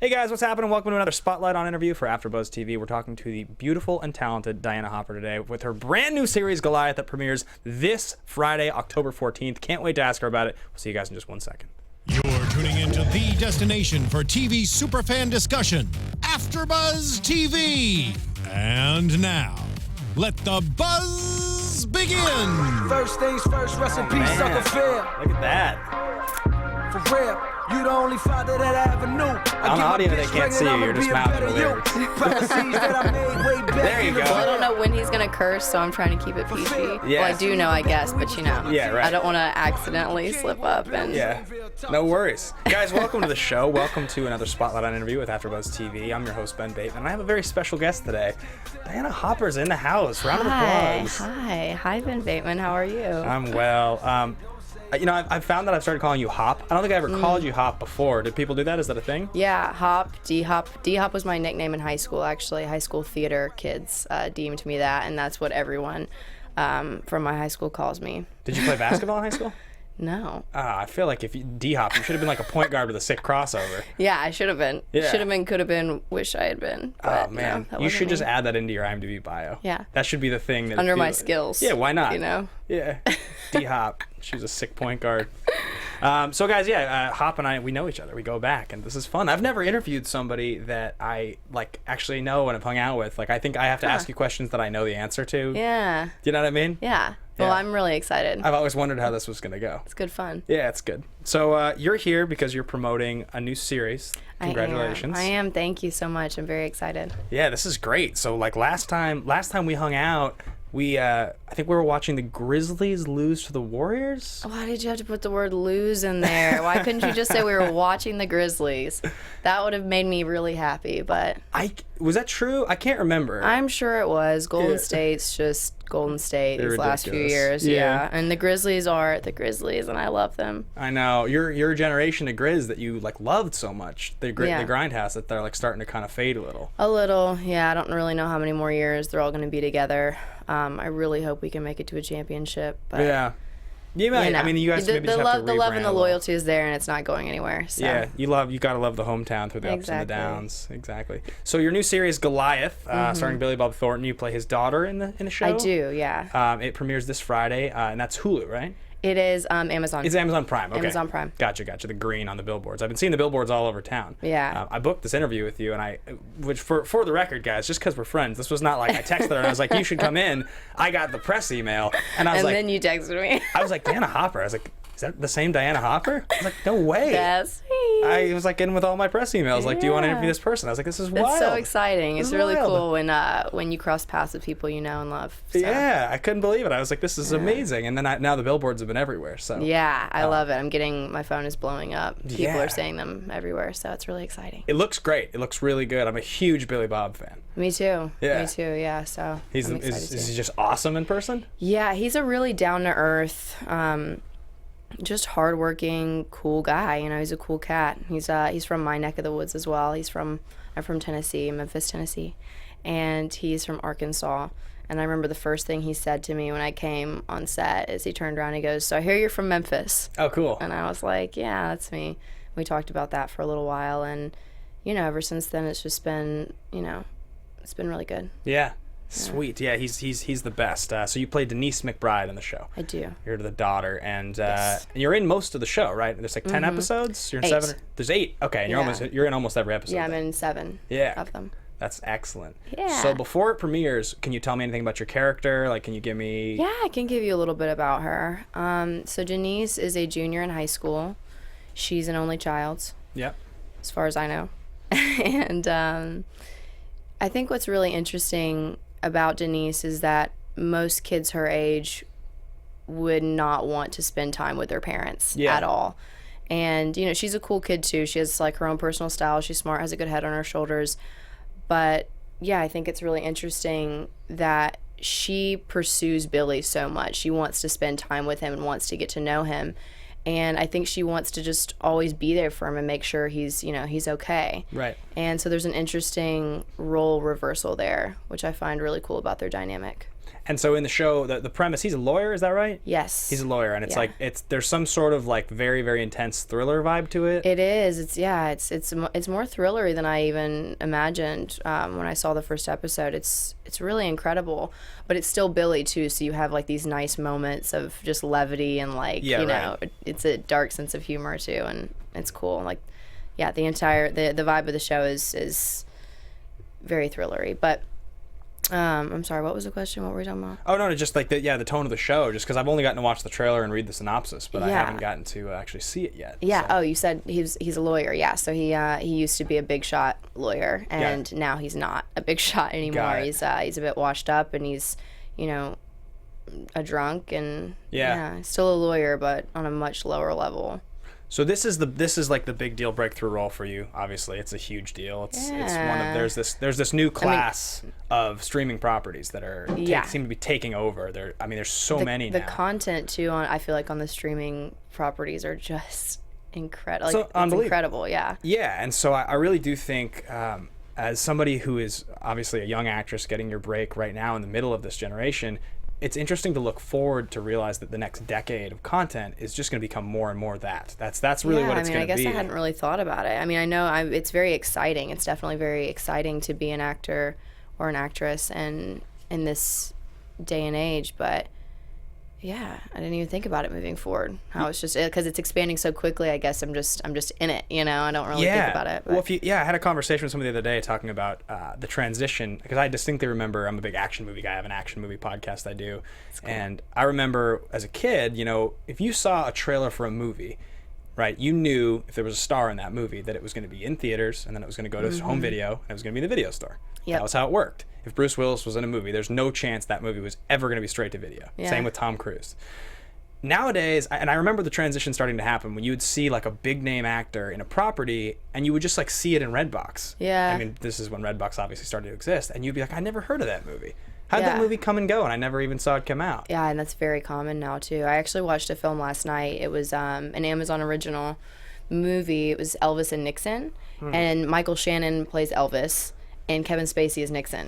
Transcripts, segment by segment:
Hey guys, what's happening? Welcome to another Spotlight on interview for AFTERBUZZ TV. We're talking to the beautiful and talented Diana Hopper today with her brand new series, Goliath, that premieres this Friday, October 14th. Can't wait to ask her about it. We'll see you guys in just 1 second. You're tuning into the destination for TV superfan discussion, AFTERBUZZ TV. And now, let the buzz begin. First things first, rest in peace, sucker fair. Look at that. For real, you the only father that I ever knew. On audio, they can't see you. You're just mouthing the lyrics. There you go. Well, I don't know when he's going to curse, so I'm trying to keep it PG. Yeah. Well, I do know, I guess, but you know. Yeah, right. I don't want to accidentally slip up. And Yeah, no worries. Guys, welcome to the show. Welcome to another Spotlight on interview with AFTERBUZZ TV. I'm your host, Ben Bateman, and I have a very special guest today. Diana Hopper's in the house. Round of applause. Hi, Ben Bateman. How are you? I'm well. You know, I've found that I've started calling you Hop. I don't think I ever called you Hop before. Did people do that? Is that a thing? Yeah, Hop, D-Hop. D-Hop was my nickname in high school, actually. High school theater kids deemed me that, and that's what everyone from my high school calls me. Did you play basketball in high school? No. I feel like if you D-Hop, you should have been like a point guard with a sick crossover. Yeah, I should have been. Yeah. Should have been, could have been, wish I had been. But, Oh, man. that You wasn't should me. just add that into your IMDb bio. Yeah. That should be the thing. That Under my skills. Yeah, why not? You know? Yeah. D-Hop. She was a sick point guard. So, guys, yeah, Hop and I, we know each other. We go back, and this is fun. I've never interviewed somebody that I, like, actually know and have hung out with. Like, I think I have to ask you questions that I know the answer to. Yeah. Do you know what I mean? Yeah. Well, Yeah. I'm really excited. I've always wondered how this was going to go. It's good fun. Yeah, it's good. So you're here because you're promoting a new series. Congratulations. I am. Thank you so much. I'm very excited. Yeah, this is great. So like last time we hung out, I think we were watching the Grizzlies lose to the Warriors. Why did you have to put the word lose in there? Why couldn't you just say we were watching the Grizzlies? That would have made me really happy, but Was that true? I can't remember. I'm sure it was. Golden Yeah. State's just Golden State They're these last few ridiculous. years. Yeah. Yeah. And the Grizzlies are the Grizzlies, and I love them. I know. You're a generation of Grizz that you like loved so much. The grindhouse that they're like starting to kind of fade a little. A little, yeah. I don't really know how many more years they're all going to be together. I really hope we can make it to a championship. But Yeah. You might. you know, I mean, you guys maybe the just love, have to the love and rebrand the a little. loyalty is there, and it's not going anywhere. So. Yeah, you gotta love the hometown through the ups and the Exactly. downs. Exactly. So your new series, Goliath, starring Billy Bob Thornton, you play his daughter in the show. I do, yeah. It premieres this Friday, and that's Hulu, right? It is Amazon. It's Amazon Prime. Okay. Amazon Prime. Gotcha. The green on the billboards. I've been seeing the billboards all over town. Yeah. I booked this interview with you, and which for the record, guys, just because we're friends, this was not like I texted her and I was like, you should come in. I got the press email, and I was like, then you texted me. I was like, Diana Hopper. I was like, is that the same Diana Hopper? I was like, no way. That's me. I was like in with all my press emails, like, do you want to Yeah. interview this person? I was like, this is wild. It's so exciting. It's This is really wild. cool when you cross paths with people you know and love. So. Yeah, I couldn't believe it. I was like, this is amazing. And then now the billboards have been everywhere. So Yeah, I love it. My phone is blowing up. People Yeah. are saying them everywhere, so it's really exciting. it looks great. It looks really good. I'm a huge Billy Bob fan. Me too. Yeah. Me too. Yeah. So I'm excited Is too. he just awesome in person? Yeah, he's a really down to earth, just hardworking, cool guy. You know, he's a cool cat. He's from my neck of the woods as well. I'm from Tennessee, Memphis, Tennessee, and he's from Arkansas. And I remember the first thing he said to me when I came on set is he turned around and he goes, "So I hear you're from Memphis." Oh, cool. And I was like, "Yeah, that's me." We talked about that for a little while, and you know, ever since then, it's just been, you know, it's been really good. Yeah. Sweet. Yeah, he's the best. So you play Denise McBride in the show. I do. You're the daughter, and Yes. you're in most of the show, right? There's like 10 episodes. You're in 8. 7. There's 8. Okay, and you're in almost every episode. Yeah, I'm then. in 7 Yeah. of them. That's excellent. Yeah. So before it premieres, can you tell me anything about your character? Like, can you give me? Yeah, I can give you a little bit about her. So Denise is a junior in high school. She's an only child, Yep. as far as I know. And I think what's really interesting about Denise is that most kids her age would not want to spend time with their parents at all. And, you know, she's a cool kid too. She has like her own personal style. She's smart, has a good head on her shoulders. But yeah, I think it's really interesting that she pursues Billy so much. She wants to spend time with him and wants to get to know him. And I think she wants to just always be there for him and make sure he's okay. Right. And so there's an interesting role reversal there, which I find really cool about their dynamic. And so in the show, the premise, he's a lawyer, is that right? Yes. He's a lawyer, and it's Yeah. like there's some sort of like very, very intense thriller vibe to it. It is. It's more thrillery than I even imagined when I saw the first episode. It's really incredible, but it's still Billy too. So you have like these nice moments of just levity and like it's a dark sense of humor too, and it's cool. Like, yeah, the vibe of the show is very thrillery, but. I'm sorry, what was the question? What were we talking about? Oh, no, just like the tone of the show, just because I've only gotten to watch the trailer and read the synopsis, but I haven't gotten to actually see it yet. Yeah, so. Oh, you said he's a lawyer, yeah. So he used to be a big shot lawyer, and now he's not a big shot anymore. He's a bit washed up, and he's, a drunk, and still a lawyer, but on a much lower level. So this is like the big deal breakthrough role for you. Obviously, it's a huge deal. It's one of there's this new class of streaming properties that are seem to be taking over. There's so many now. The content too I feel like on the streaming properties are just incredible. So it's incredible, yeah. Yeah, and so I really do think as somebody who is obviously a young actress getting your break right now in the middle of this generation, it's interesting to look forward to realize that the next decade of content is just going to become more and more that. That's really what it's going to be. I guess I hadn't really thought about it. I mean, I know it's very exciting. It's definitely very exciting to be an actor or an actress and in this day and age, but yeah, I didn't even think about it moving forward. How it's just because it's expanding so quickly. I guess I'm just in it. I don't really think about it. But. Well, I had a conversation with somebody the other day talking about the transition, because I distinctly remember I'm a big action movie guy. I have an action movie podcast I do, and I remember as a kid, if you saw a trailer for a movie, right, you knew if there was a star in that movie that it was going to be in theaters, and then it was going to go to home video, and it was going to be in the video store. Yep. That was how it worked. If Bruce Willis was in a movie, there's no chance that movie was ever going to be straight to video. Yeah. Same with Tom Cruise. Nowadays, and I remember the transition starting to happen when you would see like a big name actor in a property and you would just like see it in Redbox. Yeah. I mean, this is when Redbox obviously started to exist, and you'd be like, I never heard of that movie. How'd that movie come and go? And I never even saw it come out. Yeah, and that's very common now too. I actually watched a film last night. It was an Amazon original movie. It was Elvis and Nixon, and Michael Shannon plays Elvis, and Kevin Spacey is Nixon.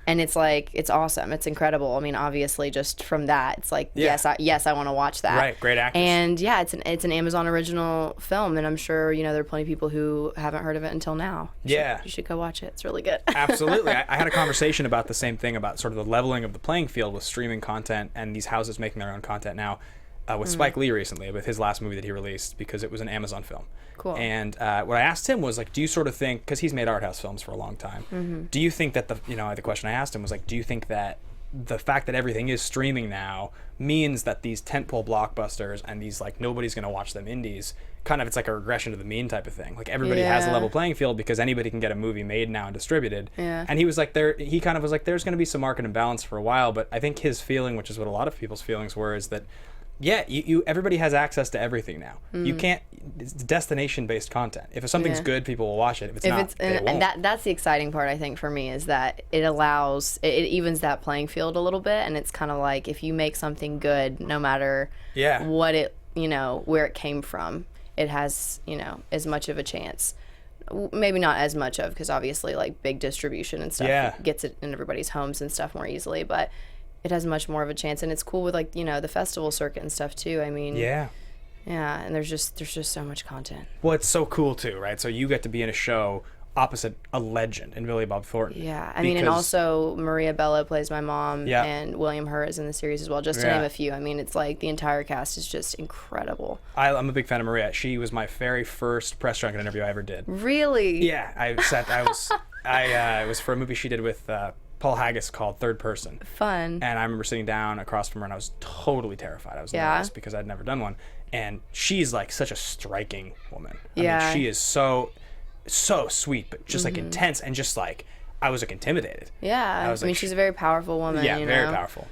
And it's like, it's awesome. It's incredible. I mean, obviously, just from that, it's like, yes, I want to watch that. Right, great actors. And yeah, it's an Amazon original film, and I'm sure there are plenty of people who haven't heard of it until now. You should go watch it. It's really good. Absolutely. I had a conversation about the same thing, about sort of the leveling of the playing field with streaming content and these houses making their own content now. With Spike Lee recently, with his last movie that he released, because it was an Amazon film. Cool. And what I asked him was, like, do you sort of think, because he's made art house films for a long time, do you think that the question I asked him was like, do you think that the fact that everything is streaming now means that these tentpole blockbusters and these like nobody's going to watch them indies, kind of, it's like a regression to the mean type of thing. Like everybody has a level playing field because anybody can get a movie made now and distributed. Yeah. And he was like, he kind of was like, there's going to be some market imbalance for a while, but I think his feeling, which is what a lot of people's feelings were, is that everybody has access to everything now. You can't. It's destination-based content. If something's good, people will watch it. If it's not, they won't. And that's the exciting part, I think, for me, is that it evens that playing field a little bit, and it's kind of like if you make something good, no matter what it, where it came from, it has, as much of a chance. Maybe not as much of, because obviously, like big distribution and stuff gets it in everybody's homes and stuff more easily, but. It has much more of a chance, and it's cool with like the festival circuit and stuff too. I mean, and there's just so much content. Well, it's so cool too, right? So you get to be in a show opposite a legend in Billy Bob Thornton. Yeah, I mean, and also Maria Bello plays my mom, and William Hurt is in the series as well, just to name a few. I mean, it's like the entire cast is just incredible. I'm a big fan of Maria. She was my very first press junket interview I ever did. Really? Yeah, it was for a movie she did with Paul Haggis called Third Person. Fun. And I remember sitting down across from her, and I was totally terrified. I was nervous because I'd never done one. And she's like such a striking woman. I mean, she is so sweet, but just like intense, and just like I was like intimidated. Yeah, I mean, she's a very powerful woman. Yeah, very powerful.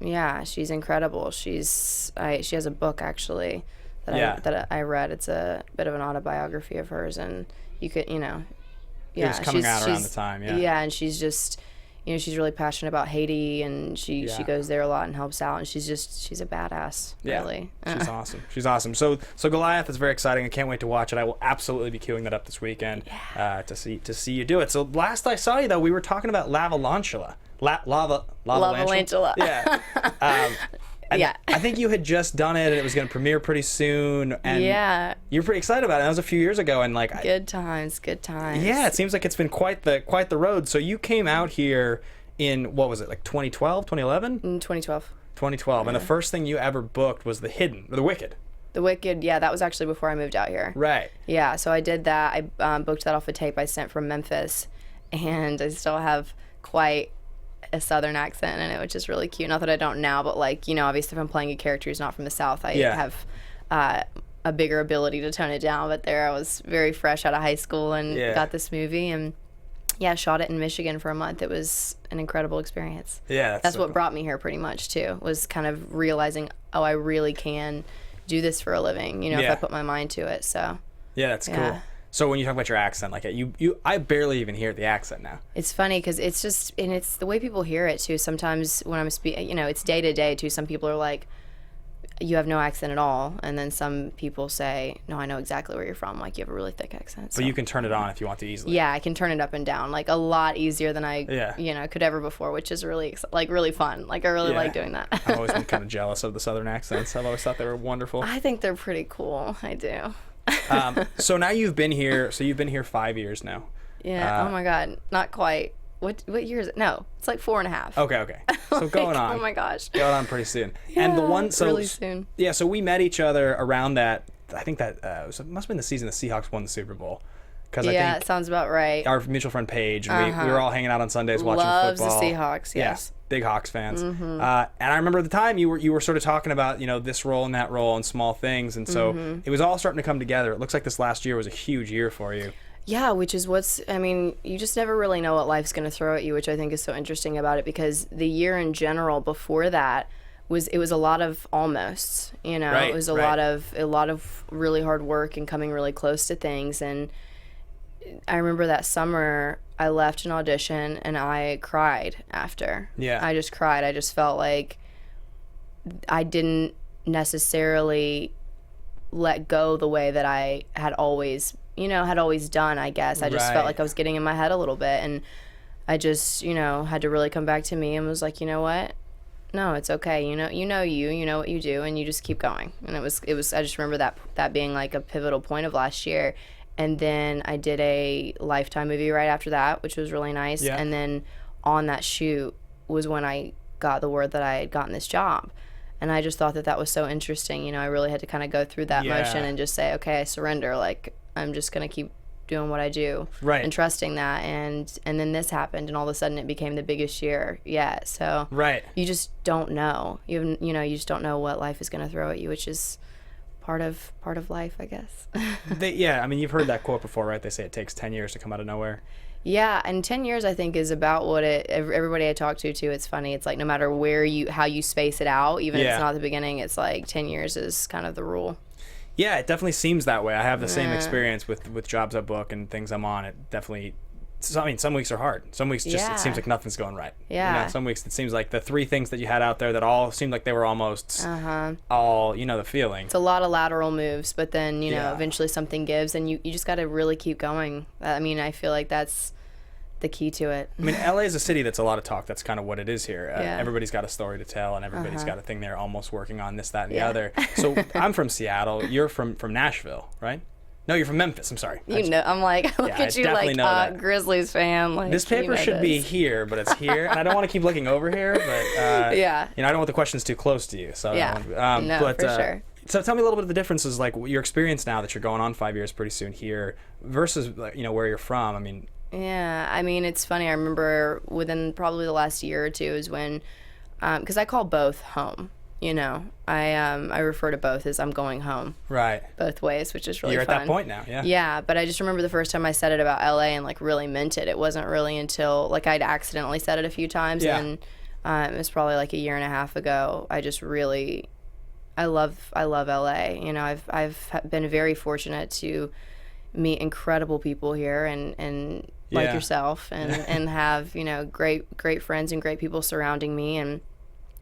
Yeah, she's incredible. She has a book actually that I read. It's a bit of an autobiography of hers, and you could it was coming out around the time. Yeah, and she's just, you know, she's really passionate about Haiti, and she goes there a lot and helps out, and she's a badass, really. She's awesome. She's awesome. So Goliath is very exciting. I can't wait to watch it. I will absolutely be queuing that up this weekend to see you do it. So last I saw you, though, we were talking about Lavalantula. Lavalantula. Yeah. I think you had just done it, and it was going to premiere pretty soon. And you were pretty excited about it. That was a few years ago, and like good times. Yeah, it seems like it's been quite the road. So you came out here in, what was it, like 2012, 2011? 2012. 2012, and the first thing you ever booked was The Wicked. The Wicked, yeah, that was actually before I moved out here. Right. Yeah, so I did that. I booked that off a tape I sent from Memphis, and I still have quite a southern accent in it, which is really cute. Not that I don't now, but like, you know, obviously if I'm playing a character who's not from the South, I have a bigger ability to tone it down. But there I was very fresh out of high school and got this movie, and shot it in Michigan for a month. It was an incredible experience. Yeah, that's so what brought me here pretty much too, was kind of realizing, oh, I really can do this for a living, you know, if I put my mind to it. So that's cool. So when you talk about your accent, like I barely even hear the accent now. It's funny because it's just, and it's the way people hear it too. Sometimes when I'm speaking, you know, it's day to day too. Some people are like, you have no accent at all. And then some people say, no, I know exactly where you're from. Like, you have a really thick accent. But you can turn it on if you want to easily. Yeah, I can turn it up and down, like a lot easier than I, you know, could ever before, which is really, really fun. Like, I really like doing that. I've always been kind of jealous of the southern accents. I've always thought they were wonderful. I think they're pretty cool. I do. So now you've been here 5 years now. Yeah. Oh my God. Not quite. What year is it? No, it's like 4.5. Okay. So going on. Oh my gosh. Going on pretty soon. Yeah, and the one, so really soon. Yeah. So we met each other around that. I think that it must have been the season the Seahawks won the Super Bowl. Because I think it sounds about right. Our mutual friend Paige, and we were all hanging out on Sundays watching Loves football. The Seahawks. Yes. Yeah, big Hawks fans. And I remember at the time you were sort of talking about, you know, this role and that role and small things, and so it was all starting to come together. It looks like this last year was a huge year for you. Yeah, which is I mean, you just never really know what life's going to throw at you, which I think is so interesting about it, because the year in general before that was a lot of almosts, you know. It was a lot of really hard work and coming really close to things. And I remember that summer I left an audition and I cried after. Yeah. I just cried. I just felt like I didn't necessarily let go the way that I had always done, I guess. I just felt like I was getting in my head a little bit, and I just, you know, had to really come back to me and was like, you know what? No, it's okay. You know what you do, and you just keep going. And it was I just remember that being like a pivotal point of last year. And then I did a Lifetime movie right after that, which was really nice. Yeah. And then on that shoot was when I got the word that I had gotten this job. And I just thought that was so interesting. You know, I really had to kind of go through that motion and just say, okay, I surrender. Like, I'm just going to keep doing what I do. Right. And trusting that. And then this happened, and all of a sudden it became the biggest year yet. So you just don't know. You just don't know what life is going to throw at you, which is part of life, I guess. I mean, you've heard that quote before, right? They say it takes 10 years to come out of nowhere. Yeah, and 10 years I think is about what everybody I talk to too, it's funny. It's like no matter how you space it out, even if it's not the beginning, it's like 10 years is kind of the rule. Yeah, it definitely seems that way. I have the same experience with jobs I book and things I'm on. It definitely, I mean, some weeks are hard. Some weeks just it seems like nothing's going right. Yeah. You know, some weeks it seems like the three things that you had out there that all seemed like they were almost all, you know, the feeling. It's a lot of lateral moves, but then, you know, eventually something gives, and you just got to really keep going. I mean, I feel like that's the key to it. I mean, LA is a city that's a lot of talk. That's kind of what it is here. Everybody's got a story to tell, and everybody's got a thing they're almost working on, this, that, and the other. So I'm from Seattle. You're from Nashville, right? No, you're from Memphis. I'm sorry. I'm like, look at you like Grizzlies fan. Like, this paper should be here, but it's here, and I don't want to keep looking over here. But you know, I don't want the questions too close to you. So for sure. So tell me a little bit of the differences, like your experience now that you're going on 5 years pretty soon here versus, you know, where you're from. I mean. Yeah, I mean, it's funny. I remember within probably the last year or two is when, because I call both home. You know, I refer to both as I'm going home. Right. Both ways, which is really fun. You're at that point now, yeah. Yeah, but I just remember the first time I said it about LA and like really meant it. It wasn't really until like I'd accidentally said it a few times, and it was probably like a year and a half ago. I just really, I love LA. You know, I've been very fortunate to meet incredible people here and like Yeah. yourself and have, you know, great friends and great people surrounding me and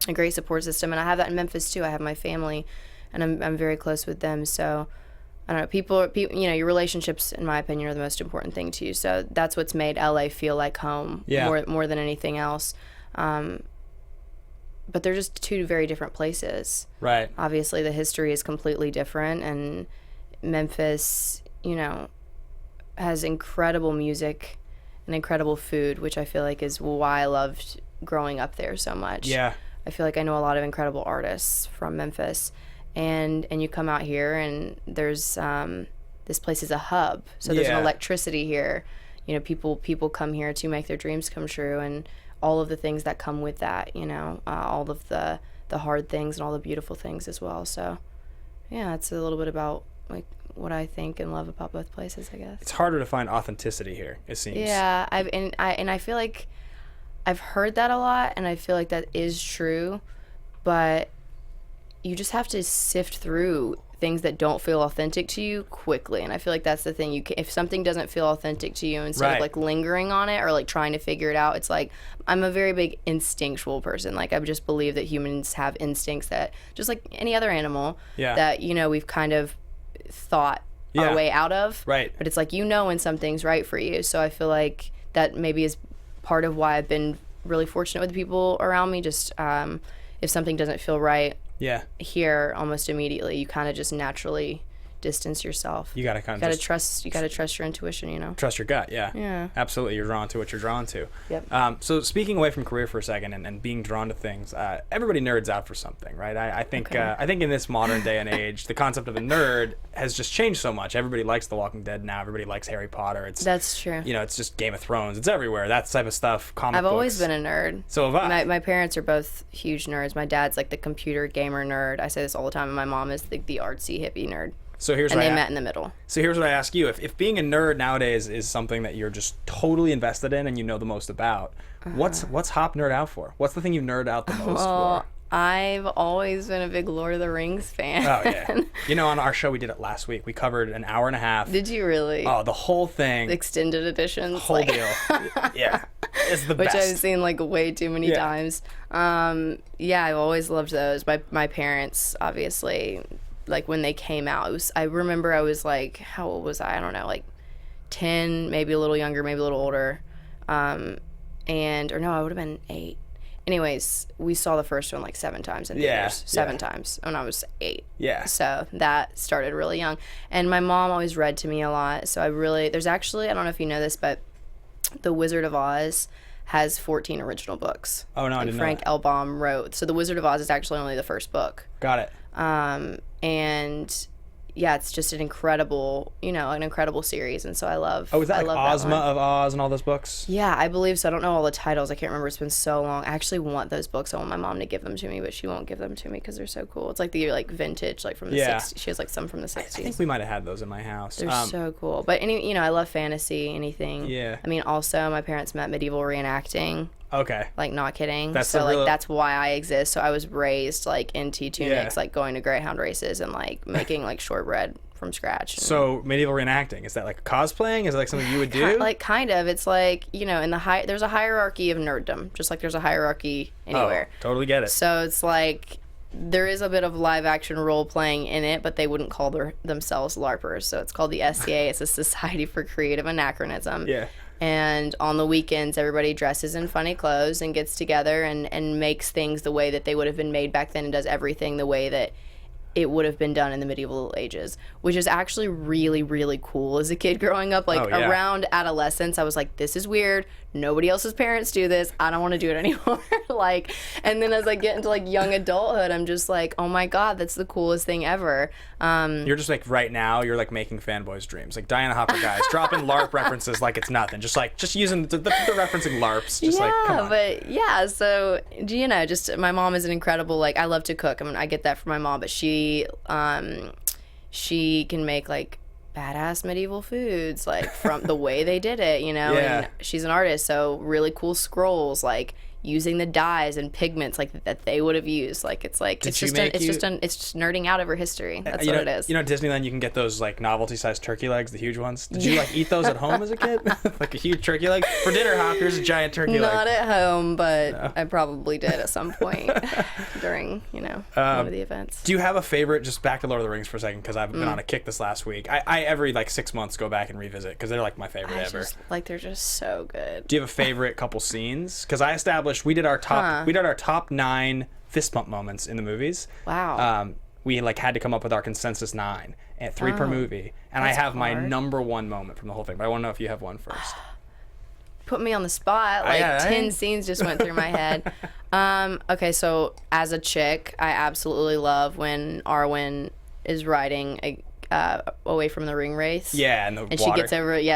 a great support system. And I have that in Memphis too. I have my family and I'm very close with them. So I don't know, people, you know, your relationships, in my opinion, are the most important thing to you. So that's what's made LA feel like home more than anything else. But they're just two very different places. Right. Obviously, the history is completely different, and Memphis, you know, has incredible music and incredible food, which I feel like is why I loved growing up there so much. Yeah. I feel like I know a lot of incredible artists from Memphis, and you come out here and there's this place is a hub, so there's an electricity here. You know, people come here to make their dreams come true, and all of the things that come with that, you know, all of the hard things and all the beautiful things as well. So yeah, it's a little bit about like what I think and love about both places, I guess. It's harder to find authenticity here, it seems. Yeah, I feel like I've heard that a lot, and I feel like that is true, but you just have to sift through things that don't feel authentic to you quickly. And I feel like that's the thing. If something doesn't feel authentic to you, instead of like lingering on it or like trying to figure it out, it's like, I'm a very big instinctual person. Like, I just believe that humans have instincts that, just like any other animal, that, you know, we've kind of thought our way out of. Right. But it's like, you know, when something's right for you. So I feel like that maybe is part of why I've been really fortunate with the people around me. Just if something doesn't feel right here, almost immediately you kind of just naturally distance yourself. You gotta kind of trust your intuition, you know. Trust your gut. Yeah, Absolutely. You're drawn to what you're drawn to. Yep. So speaking away from career for a second and being drawn to things, everybody nerds out for something, right? I think in this modern day and age, the concept of a nerd has just changed so much. Everybody likes The Walking Dead now. Everybody likes Harry Potter. That's true. You know, it's just Game of Thrones. It's everywhere. That type of stuff. Comic I've books. always been a nerd. So have I. My parents are both huge nerds. My dad's like the computer gamer nerd. I say this all the time, and my mom is the artsy hippie nerd. So here's and what they met in the middle. So here's what I ask you: if being a nerd nowadays is something that you're just totally invested in and you know the most about, what's Hop nerd out for? What's the thing you nerd out the most for? I've always been a big Lord of the Rings fan. Oh yeah. You know, on our show we did it last week. We covered an hour and a half. Did you really? Oh, the whole thing. The extended editions. Whole deal. Yeah. It's the best. Which I've seen like way too many times. Yeah, I've always loved those. My parents, obviously, like when they came out, I remember I was like, how old was I? I don't know, like 10, maybe a little younger, maybe a little older. I would have been 8. Anyways, we saw the first one like 7 times in theaters. 7 times when I was 8. Yeah. So that started really young. And my mom always read to me a lot. So there's actually, I don't know if you know this, but The Wizard of Oz has 14 original books. Oh, no, I didn't know Frank that. L. Baum wrote. So The Wizard of Oz is actually only the first book. Got it. And yeah, it's just an incredible series, and so I love. Oh, is that like Ozma that of Oz and all those books? Yeah, I believe so. I don't know all the titles. I can't remember. It's been so long. I actually want those books. I want my mom to give them to me, but she won't give them to me because they're so cool. It's like the vintage, like from the 60s. She has like some from the 60s. I think we might have had those in my house. They're so cool. But I love fantasy, anything. Yeah. I mean, also my parents met medieval reenacting. Okay. Like, not kidding. That's that's why I exist. So I was raised like in tunics, like going to greyhound races and like making like shortbread from scratch. So medieval reenacting, is that like cosplaying? Is it like something you would do? Like kind of. It's like, in there's a hierarchy of nerddom, just like there's a hierarchy anywhere. Oh, totally get it. So it's like there is a bit of live action role playing in it, but they wouldn't call themselves LARPers. So it's called the SCA. It's a Society for Creative Anachronism. Yeah. And on the weekends, everybody dresses in funny clothes and gets together and makes things the way that they would have been made back then, and does everything the way that it would have been done in the medieval ages, which is actually really, really cool as a kid growing up. Like, around adolescence, I was like, this is weird. Nobody else's parents do this. I don't want to do it anymore. And then as I get into like young adulthood, I'm just like, oh my God, that's the coolest thing ever. You're just like, right now, you're like making fanboys' dreams. Like Diana Hopper guys dropping LARP references like it's nothing. Just using the referencing LARPs. Just like, come on. But yeah, so, just my mom is an incredible, like, I love to cook. I mean, I get that from my mom, but she can make like badass medieval foods, like from the way they did it, and she's an artist, so really cool scrolls, like using the dyes and pigments like that they would have used. Like it's just nerding out over history. That's what it is. You know, at Disneyland you can get those like novelty-sized turkey legs, the huge ones. Did you like eat those at home as a kid? Like a huge turkey leg for dinner? Hop, here's a giant turkey leg. Not at home, but I probably did at some point during one of the events. Do you have a favorite? Just back to Lord of the Rings for a second, because I've been on a kick this last week. I every like 6 months go back and revisit because they're like my favorite ever. They're just so good. Do you have a favorite couple scenes? Because I established we did our top 9 fist bump moments in the movies. Wow. We like had to come up with our consensus 9 and 3 per movie, and I have my number 1 moment from the whole thing. But I want to know if you have one first. Put me on the spot. 10 scenes just went through my head. Okay, so as a chick, I absolutely love when Arwen is riding away from the ring race. Yeah, and water.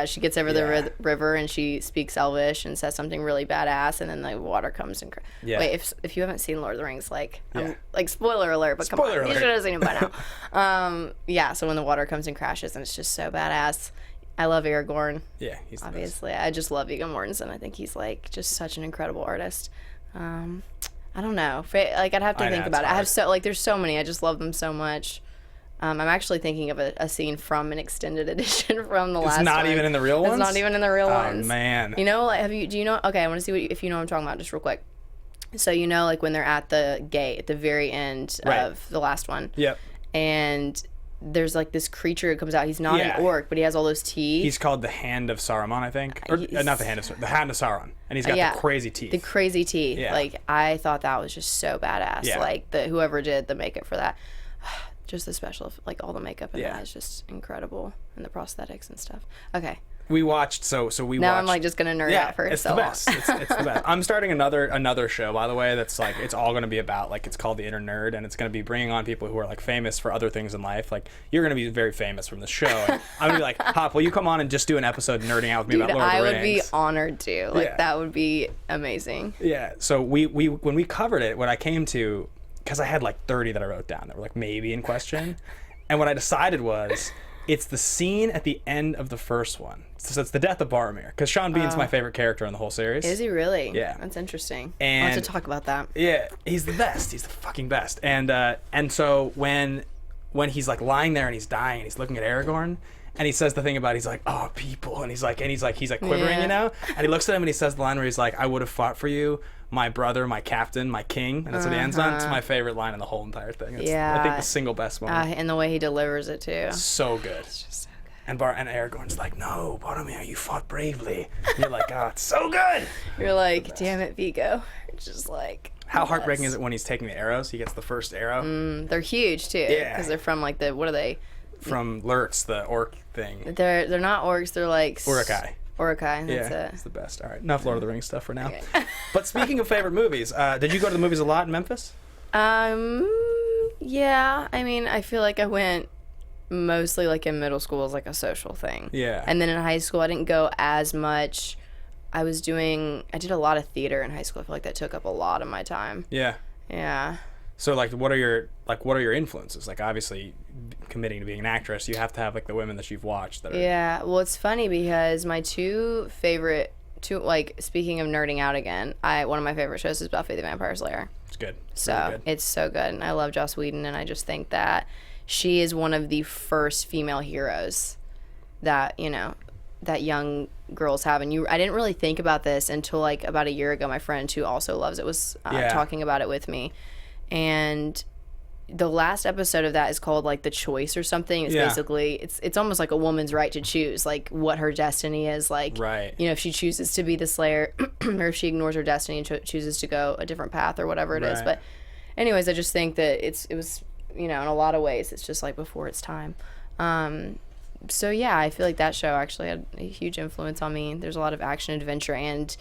She gets over the river and she speaks Elvish and says something really badass, and then the water comes and wait, if you haven't seen Lord of the Rings, spoiler alert, but spoiler come on, you should have seen it by now. So when the water comes and crashes, and it's just so badass. I love Aragorn. Yeah, he's the obviously best. I just love Viggo Mortensen. I think he's like just such an incredible artist. I don't know. I'd have to think about it. I have there's so many. I just love them so much. I'm actually thinking of a scene from an extended edition from the last one. It's not even in the real ones? It's not even in the real ones. Oh, man. You know, do you know, okay, I want to see if you know what I'm talking about, just real quick. So, you know, like when they're at the gate at the very end of the last one. Yep. And there's like this creature who comes out. He's not an orc, but he has all those teeth. He's called the Hand of Saruman, I think. Or not the Hand of Saruman, the Hand of Sauron. And he's got the crazy teeth. The crazy teeth. Yeah. Like, I thought that was just so badass. Yeah. Like, whoever did the makeup for that. Just the special, like all the makeup in that is just incredible, and the prosthetics and stuff. Okay. We watched, so we now watched. I'm like just gonna nerd out for it's the best. It's the best. I'm starting another show, by the way, that's like, it's all going to be about, like, it's called The Inner Nerd, and it's going to be bringing on people who are like famous for other things in life. Like, you're going to be very famous from the show. And I'm going to be like, Hop, will you come on and just do an episode nerding out with me about Lord of the Rings? I would be honored to. Like, that would be amazing. Yeah. So we when we covered it, what I came to, because I had like 30 that I wrote down that were like maybe in question. And what I decided was, it's the scene at the end of the first one. So it's the death of Boromir, because Sean Bean's my favorite character in the whole series. Is he really? Yeah. That's interesting. And I'll have to talk about that. Yeah, he's the best. He's the fucking best. And so when he's like lying there and he's dying and he's looking at Aragorn, and he says the thing about, he's like, oh, people, and he's like quivering, you know? And he looks at him and he says the line where he's like, I would have fought for you, my brother, my captain, my king, and that's what he ends on. It's my favorite line in the whole entire thing. It's, I think the single best moment. And the way he delivers it too. So good. It's just so good. And Aragorn's like, no, Boromir, you fought bravely. And you're like, oh, it's so good. You're like, damn it, Viggo. It's just like, how heartbreaking is it when he's taking the arrows? He gets the first arrow. They're huge too. Yeah. Because they're from like what are they? From Lurtz, the orc thing. They're not orcs. They're like Uruk-hai. Uruk-hai. That's it. It's the best. All right, enough Lord of the Rings stuff for now. Okay. But speaking of favorite movies, did you go to the movies a lot in Memphis? Yeah. I mean, I feel like I went mostly like in middle school as like a social thing. Yeah. And then in high school, I didn't go as much. I did a lot of theater in high school. I feel like that took up a lot of my time. Yeah. Yeah. So what are your influences? Like, obviously, committing to being an actress, you have to have like the women that you've watched that are... Yeah. Well, it's funny because my two like, speaking of nerding out again, one of my favorite shows is Buffy the Vampire Slayer. It's good. It's so good, and I love Joss Whedon, and I just think that she is one of the first female heroes that that young girls have. And I didn't really think about this until like about a year ago. My friend who also loves it was talking about it with me, and the last episode of that is called like The Choice or something. It's basically it's almost like a woman's right to choose like what her destiny is, like, right, if she chooses to be the Slayer or if she ignores her destiny and chooses to go a different path or whatever it is. But anyways, I just think that it was in a lot of ways it's just like before its time. So yeah, I feel like that show actually had a huge influence on me. There's a lot of action, adventure, and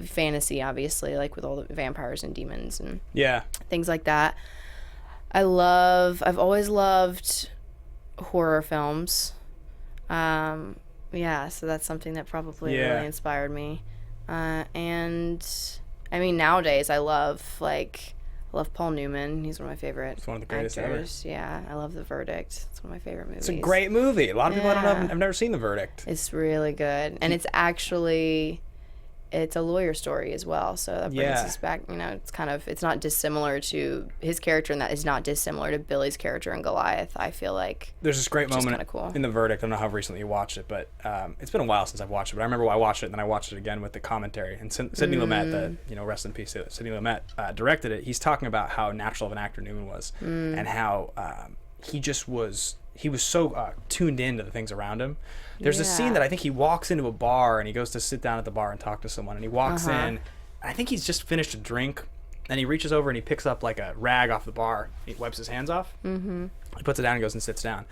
fantasy, obviously, like with all the vampires and demons and things like that. I've always loved horror films. So that's something that probably really inspired me. And I mean, nowadays I love Paul Newman. He's one of my favorite It's one of the greatest actors. Yeah, I love The Verdict. It's one of my favorite movies. It's a great movie. A lot of people I don't know have never seen The Verdict. It's really good. And it's actually it's a lawyer story as well, so that brings us back. It's not dissimilar to his character, and that is not dissimilar to Billy's character in Goliath. I feel like there's this great moment cool. in The Verdict. I don't know how recently you watched it, but it's been a while since I've watched it. But I remember I watched it, and then I watched it again with the commentary. And Sidney Lumet, rest in peace, Sidney Lumet directed it. He's talking about how natural of an actor Newman was, and how he was so tuned in to the things around him. There's a scene that I think he walks into a bar and he goes to sit down at the bar and talk to someone, and he walks in, and I think he's just finished a drink, and he reaches over and he picks up like a rag off the bar. He wipes his hands off. Mm-hmm. He puts it down and goes and sits down.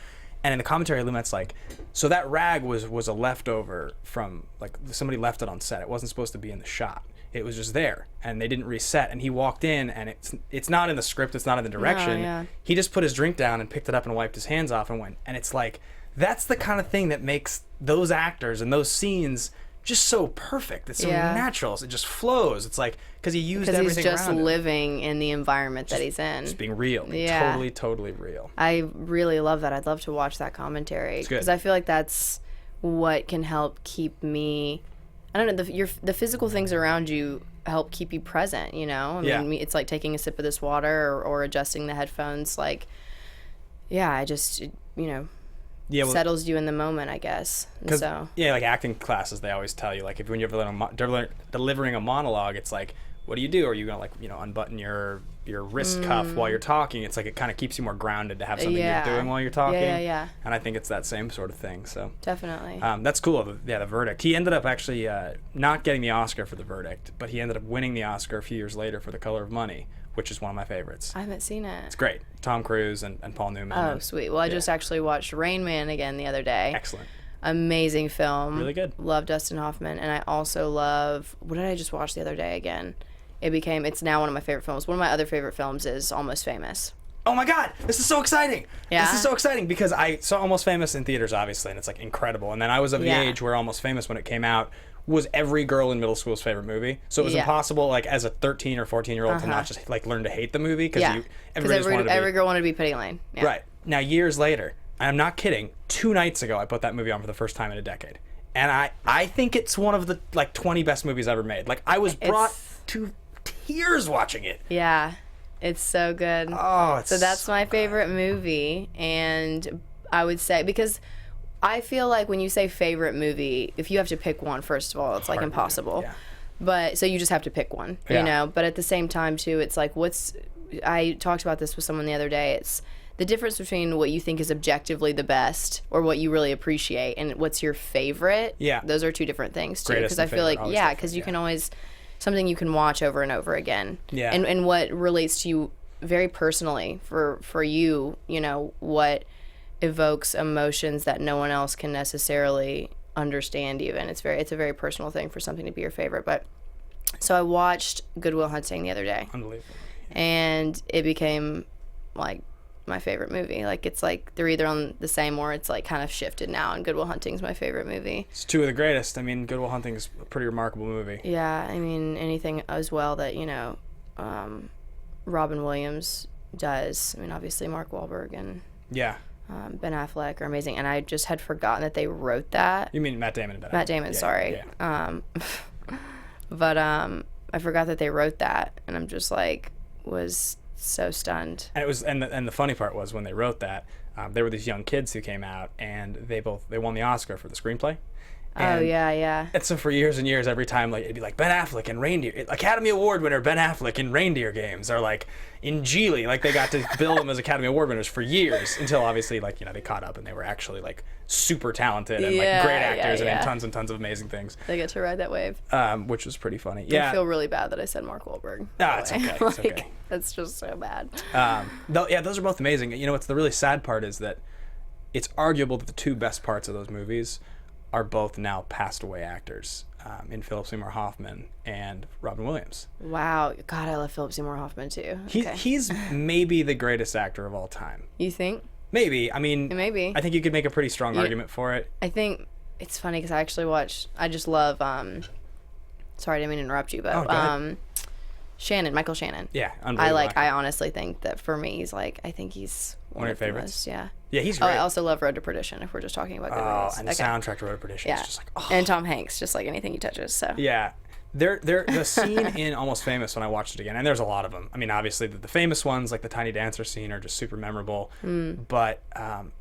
And in the commentary, Lumet's like, so that rag was a leftover from, like, somebody left it on set. It wasn't supposed to be in the shot. It was just there, and they didn't reset. And he walked in, and it's not in the script. It's not in the direction. No, He just put his drink down and picked it up and wiped his hands off and went. And it's like, that's the kind of thing that makes those actors and those scenes just so perfect. It's so natural. It just flows. It's like, because he used everything around him. Because he's just living in the environment that he's in. Just being real. Totally real. I really love that. I'd love to watch that commentary. Because I feel like that's what can help keep me... I don't know, the physical things around you help keep you present, I mean, it's like taking a sip of this water or adjusting the headphones. Like, settles you in the moment, I guess. So like acting classes, they always tell you, like, when you're delivering a monologue, it's like, what do you do? Are you gonna, like, unbutton your wrist cuff while you're talking? It's like, it kind of keeps you more grounded to have something you're doing while you're talking. Yeah. And I think it's that same sort of thing. So definitely. That's cool. The Verdict. He ended up actually not getting the Oscar for The Verdict, but he ended up winning the Oscar a few years later for The Color of Money, which is one of my favorites. I haven't seen it. It's great. Tom Cruise and Paul Newman. Oh, sweet. Well, I just actually watched Rain Man again the other day. Excellent. Amazing film. Really good. Love Dustin Hoffman. And I also love... What did I just watch the other day again? It's now one of my favorite films. One of my other favorite films is Almost Famous. Oh my God, this is so exciting. Yeah? This is so exciting because I saw Almost Famous in theaters, obviously, and it's like incredible. And then I was of the age where Almost Famous, when it came out, was every girl in middle school's favorite movie. So it was impossible, like, as a 13 or 14-year-old to not just, like, learn to hate the movie because every girl wanted to be Penny Lane. Yeah. Right. Now, years later, and I'm not kidding, 2 nights ago I put that movie on for the first time in a decade. And I think it's one of the, like, 20 best movies ever made. Like, I was brought to tears watching it. Yeah, it's so good. Oh, so that's my favorite movie, and I would say, because I feel like when you say favorite movie, if you have to pick one, first of all, it's like impossible. Yeah. But so you just have to pick one, you know. But at the same time too, it's like, I talked about this with someone the other day. It's the difference between what you think is objectively the best or what you really appreciate, and what's your favorite. Yeah, those are two different things too. Because I feel like because you can always, something you can watch over and over again. Yeah. And what relates to you very personally for you, what evokes emotions that no one else can necessarily understand even. It's a very personal thing for something to be your favorite. But so I watched Good Will Hunting the other day. Unbelievable. And it became like my favorite movie. Like, it's like they're either on the same or it's like kind of shifted now, and Good Will Hunting's my favorite movie. It's 2 of the greatest. I mean, Good Will Hunting is a pretty remarkable movie. Yeah, I mean, anything as well that, Robin Williams does. I mean, obviously Mark Wahlberg and Ben Affleck are amazing, and I just had forgotten that they wrote that. You mean Matt Damon and Ben Affleck? Matt Damon, sorry. Yeah. But I forgot that they wrote that, and I'm just like, was so stunned. And it was, and the funny part was, when they wrote that, there were these young kids who came out, and they won the Oscar for the screenplay. And, And so for years and years, every time, like, it'd be like Ben Affleck and Reindeer, Academy Award winner Ben Affleck in Reindeer Games, or like in Geely, like they got to bill them as Academy Award winners for years, until obviously, like, they caught up and they were actually like super talented and like great actors and in tons and tons of amazing things. They get to ride that wave, which was pretty funny. I feel really bad that I said Mark Wahlberg. No, it's okay. It's okay. That's just so bad. Those are both amazing. What's the really sad part is that it's arguable that the 2 best parts of those movies are both now passed away actors, in Philip Seymour Hoffman and Robin Williams. Wow. God, I love Philip Seymour Hoffman too. He's maybe the greatest actor of all time. You think? Maybe. I mean, maybe. I think you could make a pretty strong argument for it. I think it's funny because I just love, sorry, I didn't mean to interrupt you, but Michael Shannon. Yeah, unbelievable. I honestly think that for me, I think he's one of your favorites. Most, yeah. Yeah, he's great. I also love Road to Perdition, if we're just talking about good movies. And the soundtrack to Road to Perdition is just like, And Tom Hanks, just like anything he touches. So yeah, The scene in Almost Famous, when I watched it again, and there's a lot of them. I mean, obviously the famous ones like the Tiny Dancer scene are just super memorable. But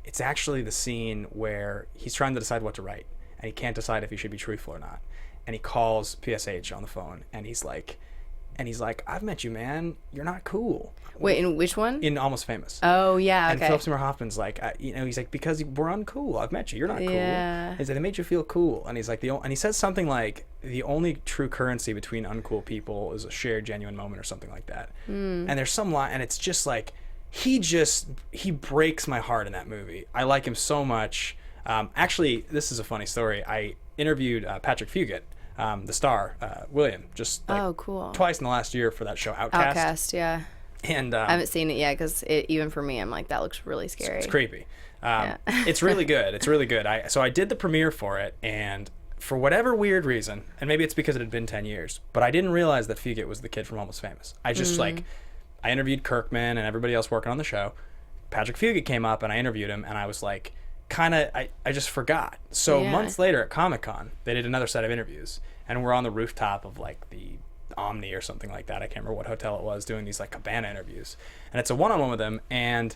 it's actually the scene where he's trying to decide what to write, and he can't decide if he should be truthful or not. And he calls PSH on the phone, and he's like, I've met you, man. You're not cool. Wait, in which one? In Almost Famous. Oh, yeah, okay. And Philip Seymour Hoffman's like, he's like, because we're uncool. I've met you. You're not cool. Yeah. He said, they made you feel cool. And he's like, and he says something like, the only true currency between uncool people is a shared genuine moment or something like that. And there's some line, and it's just like, he breaks my heart in that movie. I like him so much. Actually, this is a funny story. I interviewed Patrick Fugit, the star, William, just like cool. twice in the last year for that show, Outcast. Outcast, yeah. And I haven't seen it yet because even for me, I'm like, that looks really scary. It's creepy. It's really good. It's really good. So I did the premiere for it, and for whatever weird reason, and maybe it's because it had been 10 years, but I didn't realize that Fugit was the kid from Almost Famous. I just I interviewed Kirkman and everybody else working on the show. Patrick Fugit came up, and I interviewed him, and I was like, I just forgot. So months later at Comic-Con, they did another set of interviews, and we're on the rooftop of like the Omni or something like that. I can't remember what hotel it was, doing these like Cabana interviews, and it's a one-on-one with him. And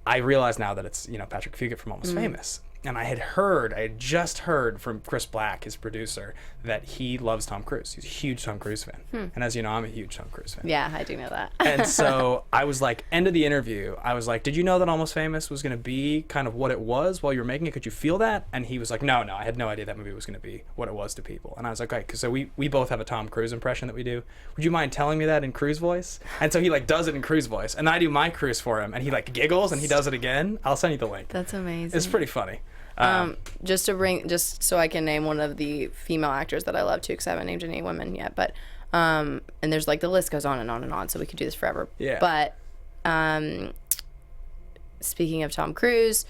I realize now that it's Patrick Fugit from Almost Famous, and I had just heard from Chris Black, his producer, that he loves Tom Cruise. He's a huge Tom Cruise fan, and as you know, I'm a huge Tom Cruise fan. Yeah, I do know that. And so I was like, end of the interview, I was like, did you know that Almost Famous was going to be kind of what it was while you were making it? Could you feel that? And he was like, no, I had no idea that movie was going to be what it was to people. And I was like, okay, so we both have a Tom Cruise impression that we do. Would you mind telling me that in Cruise voice? And so he like does it in Cruise voice, and I do my Cruise for him, and he like giggles, and he does it again. I'll send you the link. That's amazing. It's pretty funny. Just so I can name one of the female actors that I love too, because I haven't named any women yet, but and there's like the list goes on and on and on, so we could do this forever. Yeah. But speaking of Tom Cruise,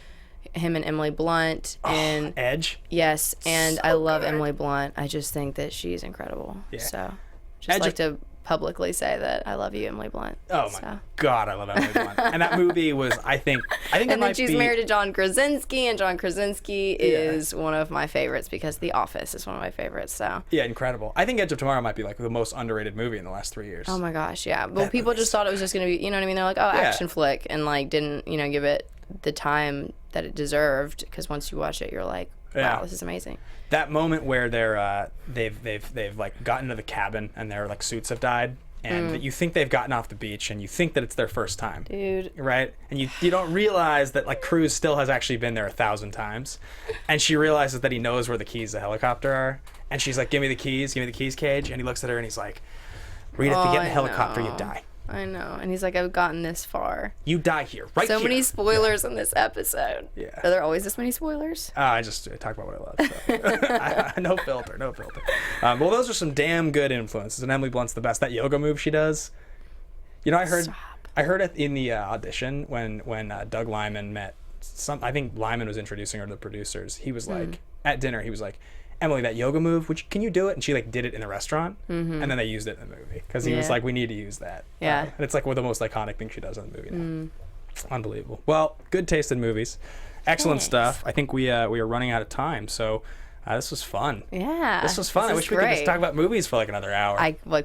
him and Emily Blunt in Edge. Yes, and So I love good. Emily Blunt. I just think that she's incredible. Yeah. So just Edge- like to publicly say that I love you, Emily Blunt. Oh my God, I love Emily Blunt. And that movie was, I think And then might she's be, married to John Krasinski, and John Krasinski is one of my favorites because The Office is one of my favorites. So yeah, incredible. I think Edge of Tomorrow might be like the most underrated movie in the last 3 years. oh my gosh, yeah. Well, people just thought it was just gonna be, you know what I mean? They're like, oh, action flick, and like didn't give it the time that it deserved. Because once you watch it, you're like, wow, this is amazing. That moment where they've like gotten to the cabin and their like suits have died, and that you think they've gotten off the beach, and you think that it's their first time, Dude. right? And you don't realize that like Cruise still has actually been there 1,000 times, and she realizes that he knows where the keys to the helicopter are, and she's like, give me the keys, Cage. And he looks at her and he's like, Rita, if you get in the helicopter, you die. I know. And he's like, I've gotten this far. You die here, right So here. many spoilers in this episode. Yeah. Are there always this many spoilers? I just talk about what I love. So. No filter. Well, those are some damn good influences, and Emily Blunt's the best. That yoga move she does. I heard it in the audition when Doug Liman met I think Liman was introducing her to the producers. He was like, at dinner, he was like, Emily, that yoga move, can you do it? And she like did it in the restaurant, and then they used it in the movie because he was like, we need to use that. Yeah. And it's like one of the most iconic things she does in the movie now. Unbelievable. Well, good taste in movies. Excellent stuff. I think we are running out of time, so this was fun. Yeah. This was fun. I wish we could just talk about movies for like another hour.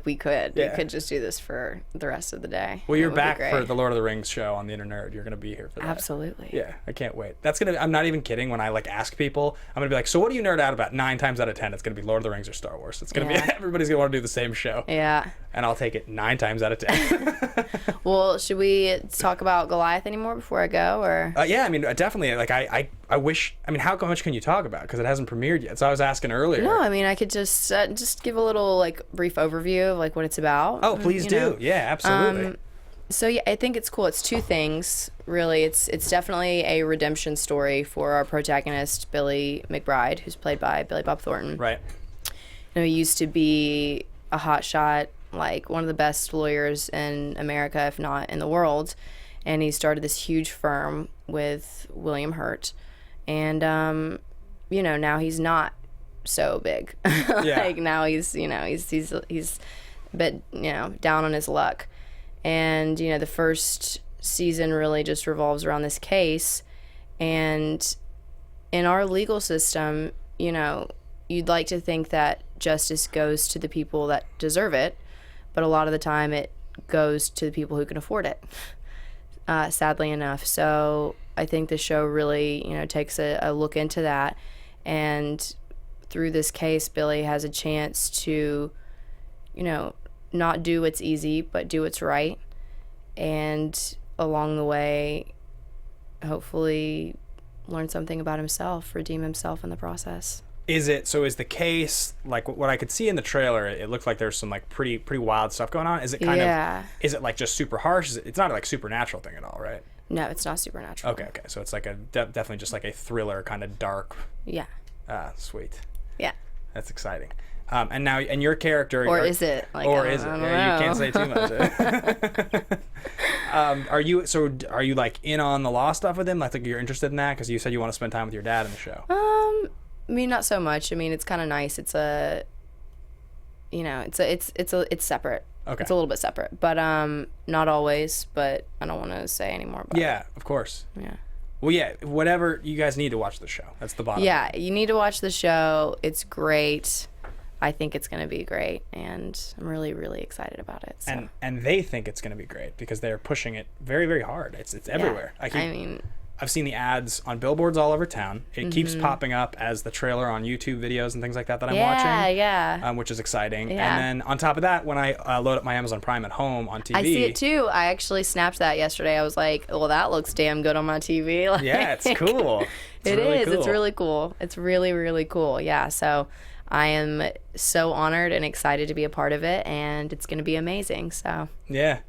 We could. Yeah. We could just do this for the rest of the day. Well, It you're would be back great. for the Lord of the Rings show on the Internerd. You're going to be here for that. Absolutely. Yeah, I can't wait. I'm not even kidding when I like ask people. I'm going to be like, so what do you nerd out about? 9 times out of 10, it's going to be Lord of the Rings or Star Wars. It's going to be, everybody's going to want to do the same show. Yeah. And I'll take it 9 times out of 10. Well, should we talk about Goliath anymore before I go, or? Yeah, I mean, definitely. Like, I wish. I mean, how much can you talk about? Because it hasn't premiered yet. So I was asking earlier. No, I mean, I could just give a little like brief overview of like what it's about. Oh, please do. Yeah, absolutely. So yeah, I think it's cool. It's 2 things really. It's definitely a redemption story for our protagonist Billy McBride, who's played by Billy Bob Thornton. Right. He used to be a hotshot, like one of the best lawyers in America, if not in the world. And he started this huge firm with William Hurt. And, now he's not so big. Yeah. Like now he's a bit, down on his luck. And, the first season really just revolves around this case. And in our legal system, you you'd like to think that justice goes to the people that deserve it, but a lot of the time it goes to the people who can afford it, sadly enough. So I think the show really, takes a look into that. And through this case, Billy has a chance to, not do what's easy, but do what's right. And along the way, hopefully learn something about himself, redeem himself in the process. Is the case, like what I could see in the trailer, it looked like there's some like pretty wild stuff going on. Is it kind of, is it like just super harsh? It's not like supernatural thing at all, right? No, it's not supernatural. Okay. So it's like definitely just like a thriller, kind of dark. Yeah. Sweet. Yeah. That's exciting. And now, and your character, or is it? Like, or is it? Yeah, you can't say too much. Are you like in on the law stuff with him? Like you're interested in that because you said you want to spend time with your dad in the show. I mean, not so much. I mean, it's kind of nice. It's it's separate. Okay. It's a little bit separate, but not always. But I don't want to say any more about it. Yeah, of course. Yeah. Well, yeah. Whatever. You guys need to watch the show. That's the bottom. Yeah, you need to watch the show. It's great. I think it's going to be great, and I'm really, really excited about it. So. And they think it's going to be great because they're pushing it very, very hard. It's everywhere. Yeah. I've seen the ads on billboards all over town. It keeps popping up as the trailer on YouTube videos and things like that I'm watching. Yeah. Which is exciting. Yeah. And then on top of that, when I load up my Amazon Prime at home on TV. I see it too. I actually snapped that yesterday. I was like, well, that looks damn good on my TV. Like, yeah, it's cool. It is. Cool. It's really cool. It's really, really cool. Yeah. So I am so honored and excited to be a part of it, and it's going to be amazing. So yeah.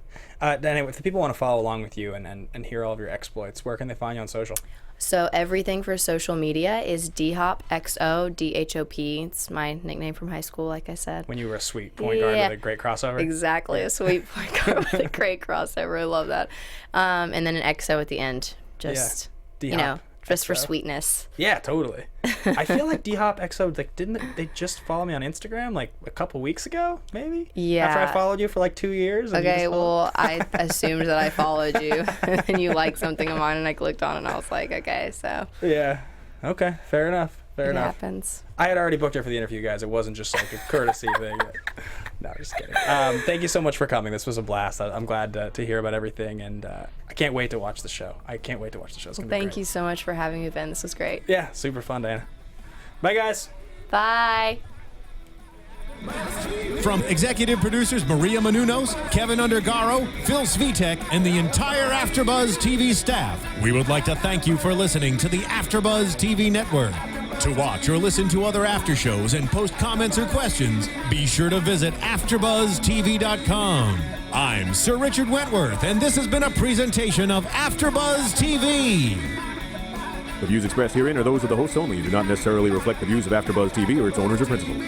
Anyway, if the people want to follow along with you and hear all of your exploits, where can they find you on social? So everything for social media is DHOP, DHOP. It's my nickname from high school, like I said. When you were a sweet point guard with a great crossover? Exactly, a sweet point guard with a great crossover. I love that. And then an XO at the end. Just, just for sweetness. Yeah, totally. I feel like D-Hop XO, like, didn't they just follow me on Instagram like a couple weeks ago, maybe? Yeah. After I followed you for like 2 years. Okay, well, I assumed that I followed you, and you liked something of mine, and I clicked on it, and I was like, okay, so. Yeah. Okay, fair enough. Fair enough. It happens. I had already booked her for the interview, guys. It wasn't just like a courtesy thing. No, just kidding. Thank you so much for coming. This was a blast. I'm glad to hear about everything, and I can't wait to watch the show. It's gonna be great. Thank you so much for having me, Ben. This was great. Yeah, super fun, Diana. Bye, guys. Bye. From executive producers Maria Menounos, Kevin Undergaro, Phil Svitek, and the entire AfterBuzz TV staff, we would like to thank you for listening to the AfterBuzz TV network. To watch or listen to other after shows and post comments or questions, be sure to visit AfterBuzzTV.com. I'm Sir Richard Wentworth, and this has been a presentation of AfterBuzz TV. The views expressed herein are those of the hosts only and do not necessarily reflect the views of AfterBuzz TV or its owners or principals.